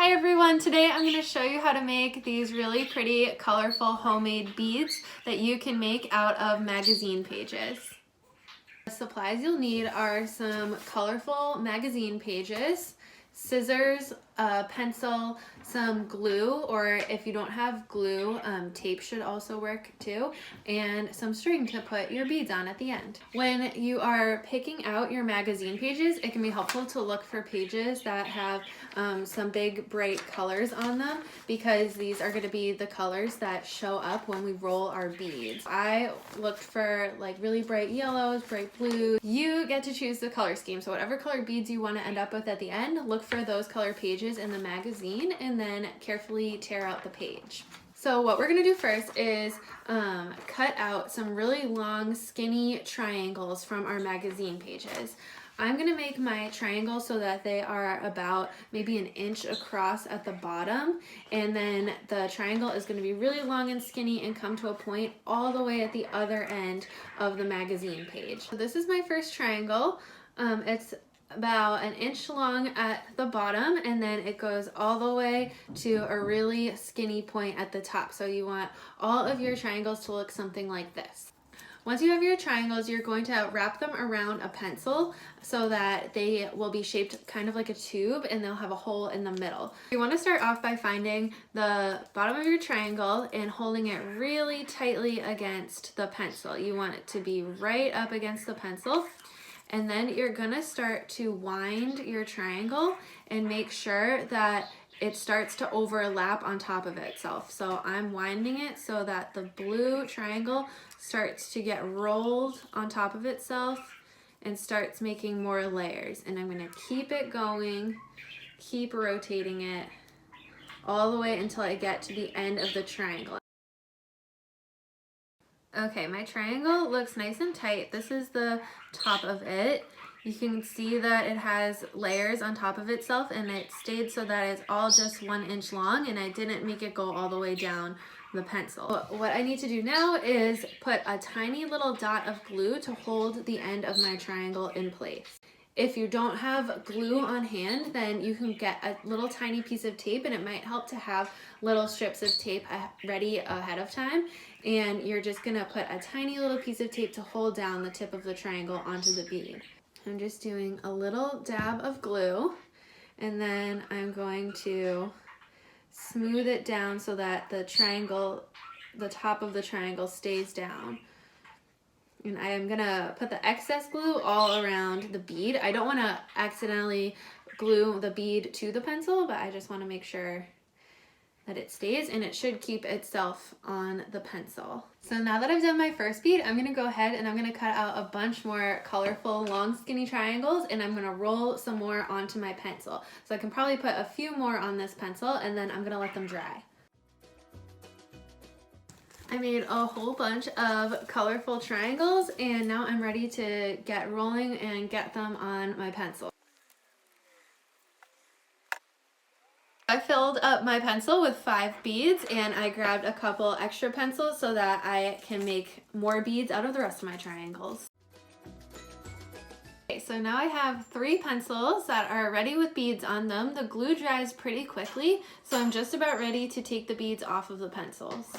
Hi everyone, today I'm going to show you how to make these really pretty colorful homemade beads that you can make out of magazine pages. The supplies you'll need are some colorful magazine pages, scissors, a pencil, some glue, or if you don't have glue, tape should also work too, and some string to put your beads on at the end. When you are picking out your magazine pages, it can be helpful to look for pages that have some big bright colors on them, because these are going to be the colors that show up when we roll our beads. I looked for like really bright yellows, bright blues. You get to choose the color scheme, so whatever color beads you want to end up with at the end, look for those color pages in the magazine and then carefully tear out the page. So what we're going to do first is cut out some really long skinny triangles from our magazine pages. I'm going to make my triangles so that they are about maybe 1 inch across at the bottom, and then the triangle is going to be really long and skinny and come to a point all the way at the other end of the magazine page. So this is my first triangle. It's about 1 inch long at the bottom, and then it goes all the way to a really skinny point at the top. So you want all of your triangles to look something like this. Once you have your triangles, you're going to wrap them around a pencil so that they will be shaped kind of like a tube and they'll have a hole in the middle. You want to start off by finding the bottom of your triangle and holding it really tightly against the pencil. You want it to be right up against the pencil. And then you're gonna start to wind your triangle and make sure that it starts to overlap on top of itself. So I'm winding it so that the blue triangle starts to get rolled on top of itself and starts making more layers. And I'm gonna keep it going, keep rotating it all the way until I get to the end of the triangle. Okay, my triangle looks nice and tight. This is the top of it. You can see that it has layers on top of itself, and it stayed so that it's all just 1 inch long, and I didn't make it go all the way down the pencil. What I need to do now is put a tiny little dot of glue to hold the end of my triangle in place. If you don't have glue on hand, then you can get a little tiny piece of tape, and it might help to have little strips of tape ready ahead of time. And you're just gonna put a tiny little piece of tape to hold down the tip of the triangle onto the bead. I'm just doing a little dab of glue, and then I'm going to smooth it down so that the triangle, the top of the triangle stays down. And I am gonna put the excess glue all around the bead. I don't wanna accidentally glue the bead to the pencil, but I just wanna make sure that it stays, and it should keep itself on the pencil. So now that I've done my first bead, I'm gonna go ahead and I'm gonna cut out a bunch more colorful long skinny triangles, and I'm gonna roll some more onto my pencil. So I can probably put a few more on this pencil, and then I'm gonna let them dry. I made a whole bunch of colorful triangles, and now I'm ready to get rolling and get them on my pencil. I filled up my pencil with 5 beads, and I grabbed a couple extra pencils so that I can make more beads out of the rest of my triangles. Okay, so now I have 3 pencils that are ready with beads on them. The glue dries pretty quickly, so I'm just about ready to take the beads off of the pencils.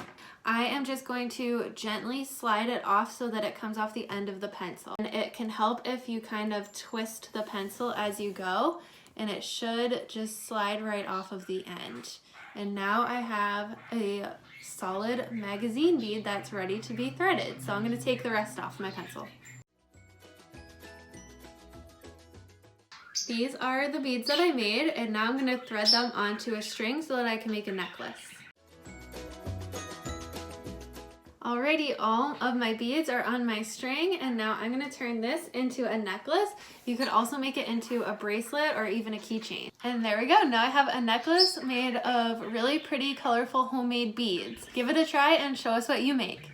I am just going to gently slide it off so that it comes off the end of the pencil. And it can help if you kind of twist the pencil as you go, and it should just slide right off of the end. And now I have a solid magazine bead that's ready to be threaded. So I'm going to take the rest off my pencil. These are the beads that I made, and now I'm going to thread them onto a string so that I can make a necklace. Alrighty, all of my beads are on my string, and now I'm going to turn this into a necklace. You could also make it into a bracelet or even a keychain. And there we go, now I have a necklace made of really pretty colorful homemade beads. Give it a try and show us what you make.